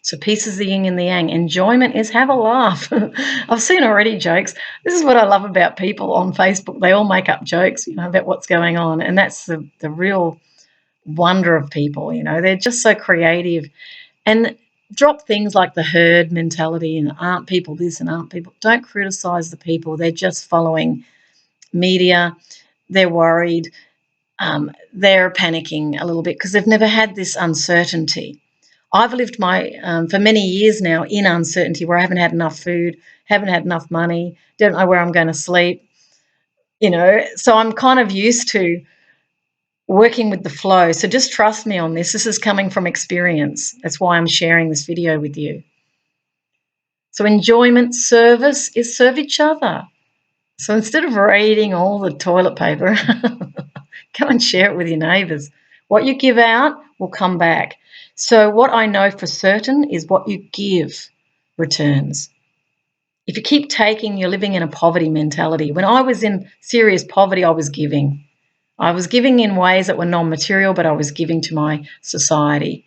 So peace is the yin and the yang. Enjoyment is have a laugh. I've seen already jokes. This is what I love about people on Facebook. They all make up jokes, about what's going on. And that's the real wonder of people, They're just so creative. And drop things like the herd mentality and aren't people this and aren't people. Don't criticize the people. They're just following media. They're worried. They're panicking a little bit because they've never had this uncertainty. I've lived for many years now in uncertainty where I haven't had enough food, haven't had enough money, don't know where I'm going to sleep, So I'm kind of used to working with the flow. So just trust me on this. This is coming from experience. That's why I'm sharing this video with you. So enjoyment, service is serve each other. So instead of raiding all the toilet paper, go and share it with your neighbours. What you give out will come back. So what I know for certain is what you give returns. If you keep taking, you're living in a poverty mentality. When I was in serious poverty, I was giving. I was giving in ways that were non-material, but I was giving to my society.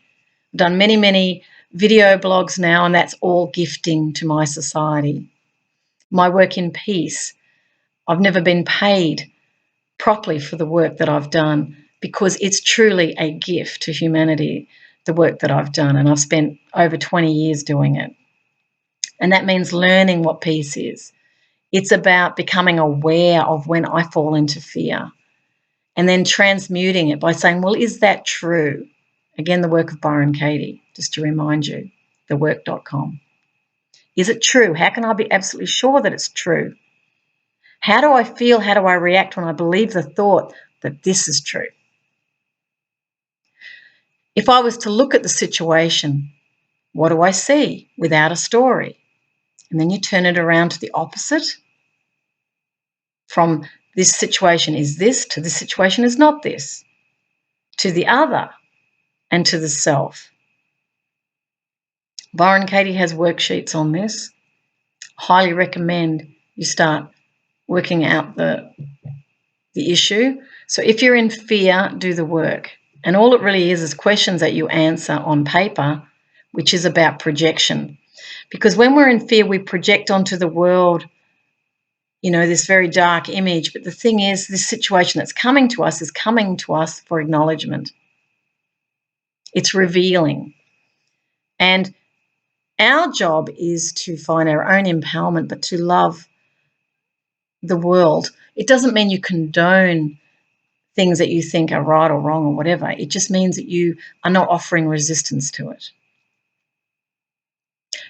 I've done many, many video blogs now, and that's all gifting to my society. My work in peace, I've never been paid properly for the work that I've done because it's truly a gift to humanity, the work that I've done, and I've spent over 20 years doing it. And that means learning what peace is. It's about becoming aware of when I fall into fear and then transmuting it by saying, well, is that true? Again, the work of Byron Katie, just to remind you, thework.com. Is it true? How can I be absolutely sure that it's true? How do I feel? How do I react when I believe the thought that this is true? If I was to look at the situation, what do I see without a story? And then you turn it around to the opposite. From this situation is this to this situation is not this, to the other and to the self. Byron Katie has worksheets on this. Highly recommend you start working out the issue. So if you're in fear, do the work. And all it really is questions that you answer on paper, which is about projection. Because when we're in fear, we project onto the world, this very dark image. But the thing is, this situation that's coming to us is coming to us for acknowledgement. It's revealing. And our job is to find our own empowerment, but to love the world. It doesn't mean you condone things that you think are right or wrong or whatever. It just means that you are not offering resistance to it.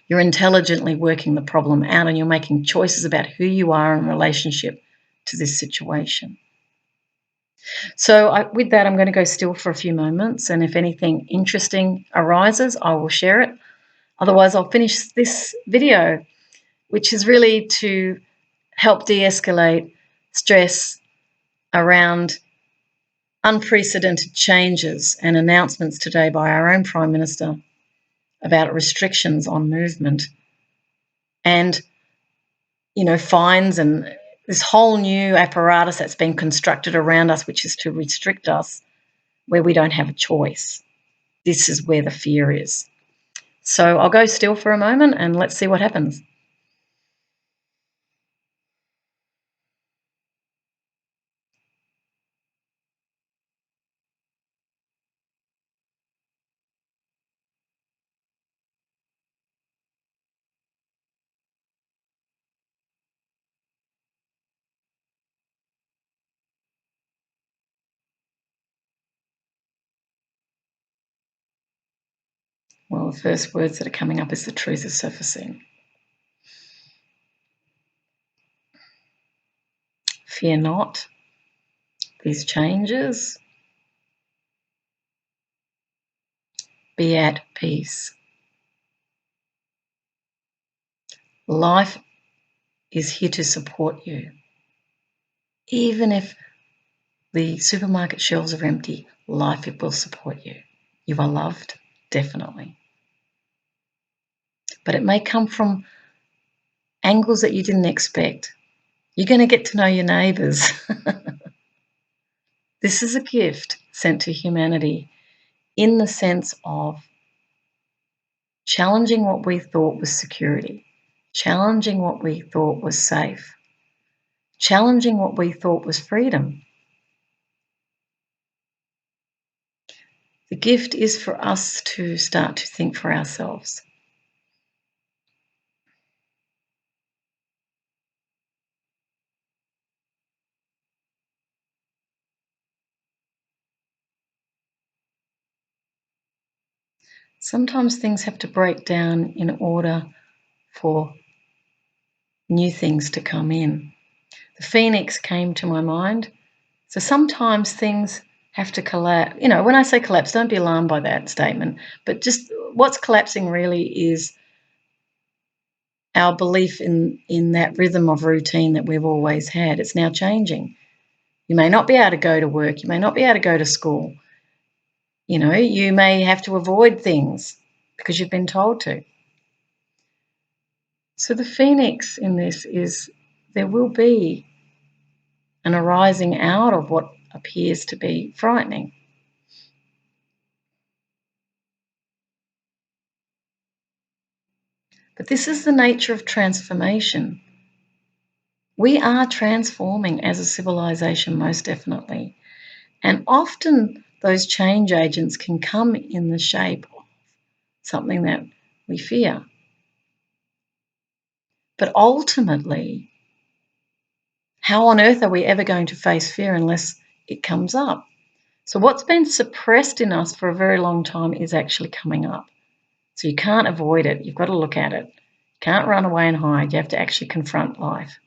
You're intelligently working the problem out and you're making choices about who you are in relationship to this situation. So with that, I'm going to go still for a few moments, and if anything interesting arises, I will share it. Otherwise, I'll finish this video, which is really to help de-escalate stress around unprecedented changes and announcements today by our own Prime Minister about restrictions on movement and, fines and this whole new apparatus that's been constructed around us, which is to restrict us where we don't have a choice. This is where the fear is. So I'll go still for a moment and let's see what happens. Well, the first words that are coming up is the truth is surfacing. Fear not these changes. Be at peace. Life is here to support you. Even if the supermarket shelves are empty, life will support you. You are loved, definitely. But it may come from angles that you didn't expect. You're going to get to know your neighbours. This is a gift sent to humanity in the sense of challenging what we thought was security, challenging what we thought was safe, challenging what we thought was freedom. The gift is for us to start to think for ourselves. Sometimes things have to break down in order for new things to come in. The phoenix came to my mind. So sometimes things have to collapse. When I say collapse, don't be alarmed by that statement, but just what's collapsing really is our belief in that rhythm of routine that we've always had. It's now changing. You may not be able to go to work. You may not be able to go to school. You may have to avoid things because you've been told to. So the phoenix in this is there will be an arising out of what appears to be frightening. But this is the nature of transformation. We are transforming as a civilization, most definitely. And often those change agents can come in the shape of something that we fear. But ultimately, how on earth are we ever going to face fear unless it comes up? So what's been suppressed in us for a very long time is actually coming up. So you can't avoid it. You've got to look at it. You can't run away and hide. You have to actually confront life.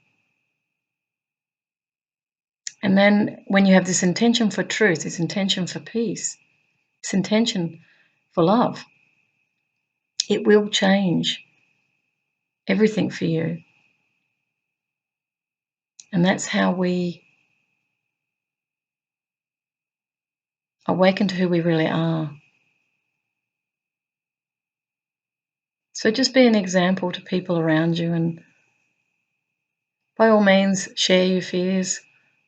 And then when you have this intention for truth, this intention for peace, this intention for love, it will change everything for you. And that's how we awaken to who we really are. So just be an example to people around you, and by all means share your fears,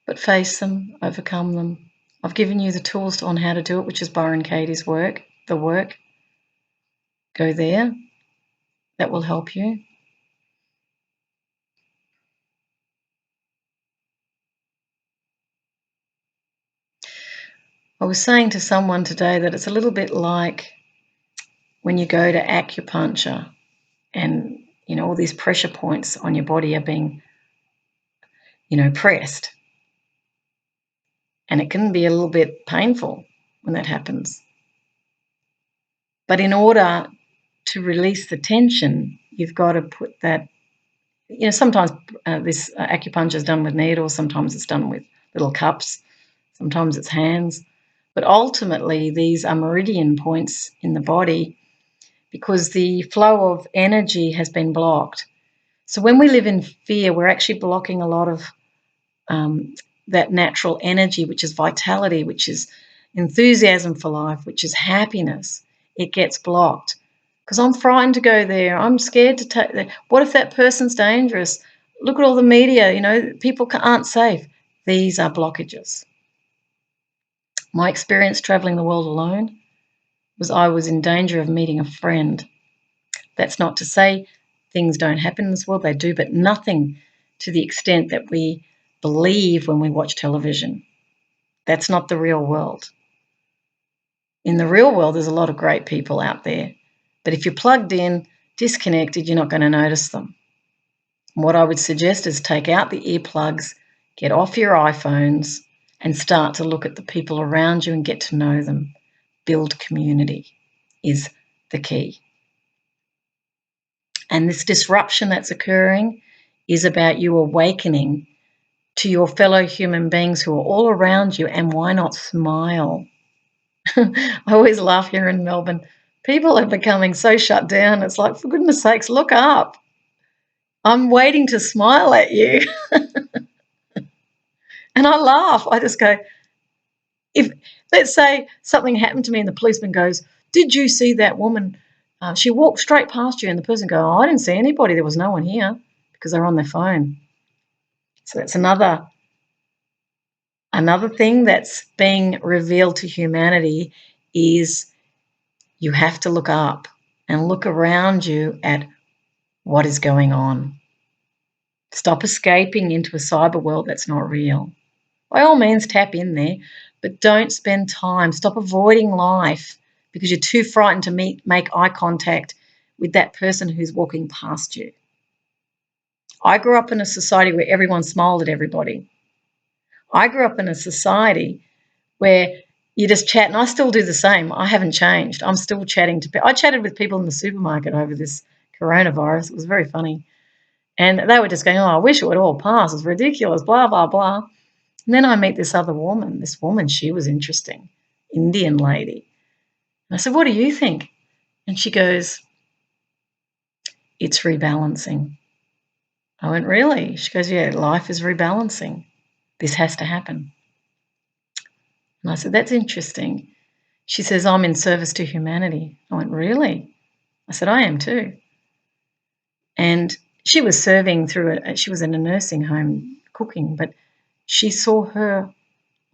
but face them, overcome them. I've given you the tools on how to do it, which is Byron Katie's work, The Work. Go there. That will help you. I was saying to someone today that it's a little bit like when you go to acupuncture and, all these pressure points on your body are being, pressed. And it can be a little bit painful when that happens. But in order to release the tension, you've got to put that, sometimes this acupuncture is done with needles, sometimes it's done with little cups, sometimes it's hands. But ultimately, these are meridian points in the body because the flow of energy has been blocked. So when we live in fear, we're actually blocking a lot of that natural energy, which is vitality, which is enthusiasm for life, which is happiness. It gets blocked because I'm frightened to go there. I'm scared to take that. What if that person's dangerous? Look at all the media, people aren't safe. These are blockages. My experience traveling the world alone was I was in danger of meeting a friend. That's not to say things don't happen in this world, they do, but nothing to the extent that we believe when we watch television. That's not the real world. In the real world, there's a lot of great people out there. But if you're plugged in, disconnected, you're not going to notice them. And what I would suggest is take out the earplugs, get off your iPhones, and start to look at the people around you and get to know them. Build community is the key. And this disruption that's occurring is about you awakening to your fellow human beings who are all around you, and why not smile? I always laugh here in Melbourne. People are becoming so shut down. It's like, for goodness sakes, look up. I'm waiting to smile at you. And I laugh. I just go, if let's say something happened to me and the policeman goes, did you see that woman? She walked straight past you, and the person goes, oh, I didn't see anybody. There was no one here, because they're on their phone. So that's another thing that's being revealed to humanity is you have to look up and look around you at what is going on. Stop escaping into a cyber world that's not real. By all means, tap in there, but don't spend time. Stop avoiding life because you're too frightened to make eye contact with that person who's walking past you. I grew up in a society where everyone smiled at everybody. I grew up in a society where you just chat, and I still do the same. I haven't changed. I'm still chatting to people. I chatted with people in the supermarket over this coronavirus. It was very funny. And they were just going, oh, I wish it would all pass. It's ridiculous, blah, blah, blah. And then I meet this other woman. This woman, she was interesting, Indian lady. And I said, what do you think? And she goes, it's rebalancing. I went, really? She goes, yeah, life is rebalancing. This has to happen. And I said, that's interesting. She says, I'm in service to humanity. I went, really? I said, I am too. And she was serving she was in a nursing home cooking, but she saw her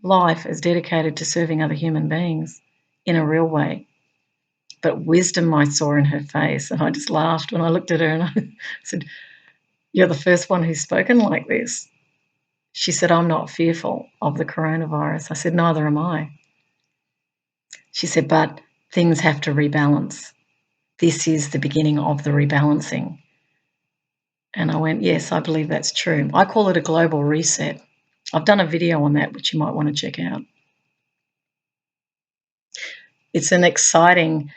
life as dedicated to serving other human beings in a real way. But wisdom I saw in her face, and I just laughed when I looked at her and I said, you're the first one who's spoken like this. She said, I'm not fearful of the coronavirus. I said, neither am I. She said, but things have to rebalance. This is the beginning of the rebalancing. And I went, yes, I believe that's true. I call it a global reset. I've done a video on that, which you might want to check out. It's an exciting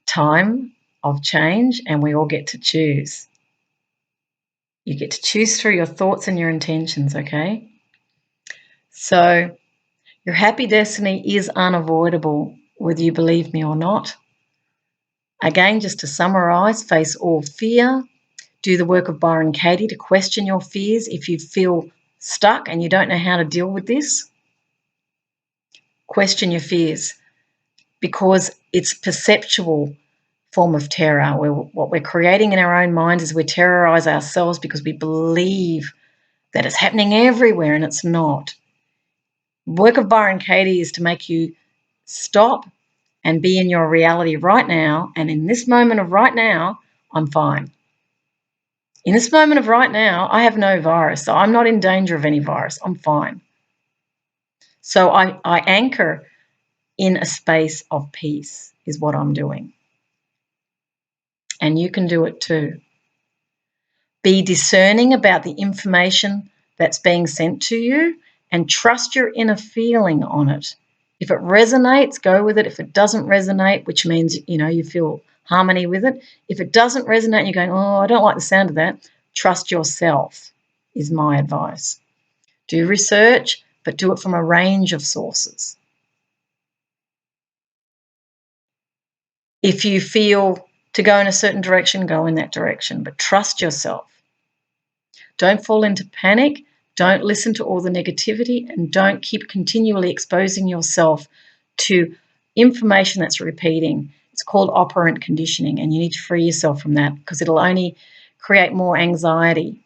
time of change, and we all get to choose. You get to choose through your thoughts and your intentions, okay? So your happy destiny is unavoidable, whether you believe me or not. Again, just to summarize, face all fear. Do the work of Byron Katie to question your fears if you feel stuck and you don't know how to deal with this. Question your fears because it's perceptual form of terror. What we're creating in our own minds is we terrorize ourselves because we believe that it's happening everywhere and it's not. The work of Byron Katie is to make you stop and be in your reality right now. And in this moment of right now, I'm fine. In this moment of right now, I have no virus, so I'm not in danger of any virus. I'm fine. So I anchor in a space of peace is what I'm doing. And you can do it too. Be discerning about the information that's being sent to you and trust your inner feeling on it. If it resonates, go with it. If it doesn't resonate, which means, you feel harmony with it. If it doesn't resonate and you're going, oh, I don't like the sound of that, trust yourself is my advice. Do research, but do it from a range of sources. If you feel to go in a certain direction, go in that direction, but trust yourself. Don't fall into panic. Don't listen to all the negativity, and don't keep continually exposing yourself to information that's repeating. It's called operant conditioning, and you need to free yourself from that because it'll only create more anxiety.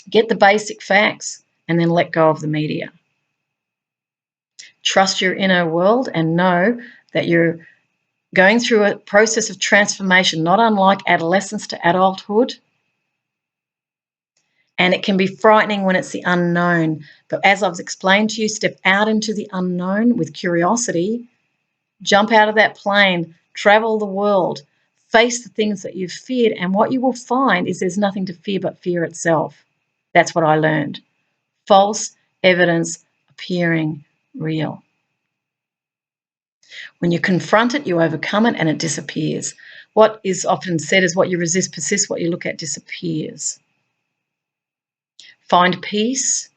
Get the basic facts and then let go of the media. Trust your inner world and know that you're going through a process of transformation, not unlike adolescence to adulthood. And it can be frightening when it's the unknown. But as I've explained to you, step out into the unknown with curiosity, jump out of that plane, travel the world, face the things that you've feared. And what you will find is there's nothing to fear but fear itself. That's what I learned. False evidence appearing real. When you confront it, you overcome it and it disappears. What is often said is what you resist persists, what you look at disappears. Find peace,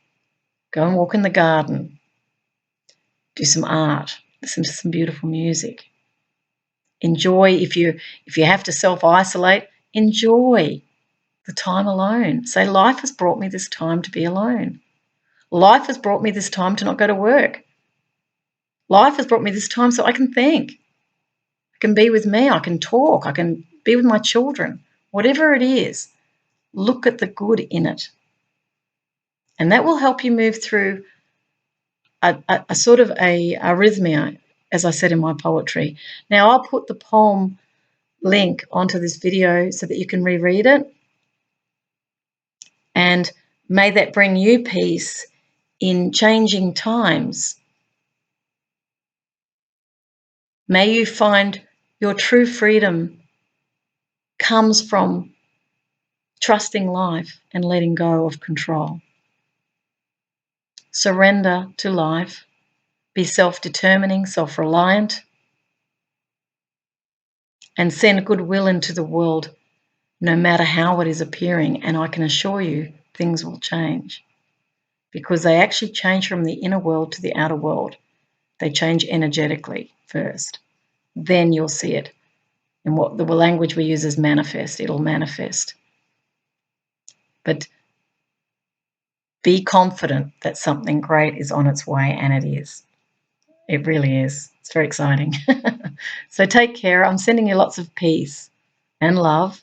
go and walk in the garden, do some art, listen to some beautiful music. Enjoy, if you have to self-isolate, enjoy the time alone. Say, life has brought me this time to be alone. Life has brought me this time to not go to work. Life has brought me this time so I can think. I can be with me, I can talk, I can be with my children. Whatever it is, look at the good in it. And that will help you move through a sort of a arrhythmia, as I said in my poetry. Now, I'll put the poem link onto this video so that you can reread it. And may that bring you peace in changing times. May you find your true freedom comes from trusting life and letting go of control. Surrender to life. Be self-determining, self-reliant, and send goodwill into the world no matter how it is appearing. And I can assure you things will change, because they actually change from the inner world to the outer world. They change energetically first. Then you'll see it. And what the language we use is manifest. It'll manifest. But be confident that something great is on its way, and it is. It really is. It's very exciting. So take care. I'm sending you lots of peace and love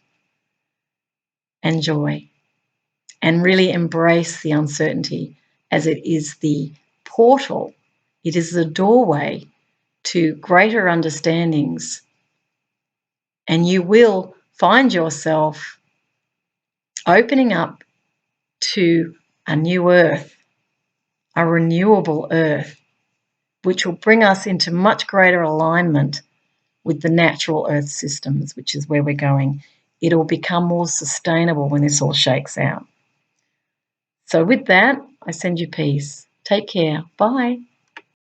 and joy. And really embrace the uncertainty, as it is the portal. It is the doorway to greater understandings. And you will find yourself opening up to a new earth, a renewable earth, which will bring us into much greater alignment with the natural earth systems, which is where we're going. It'll become more sustainable when this all shakes out. So with that, I send you peace. Take care. Bye.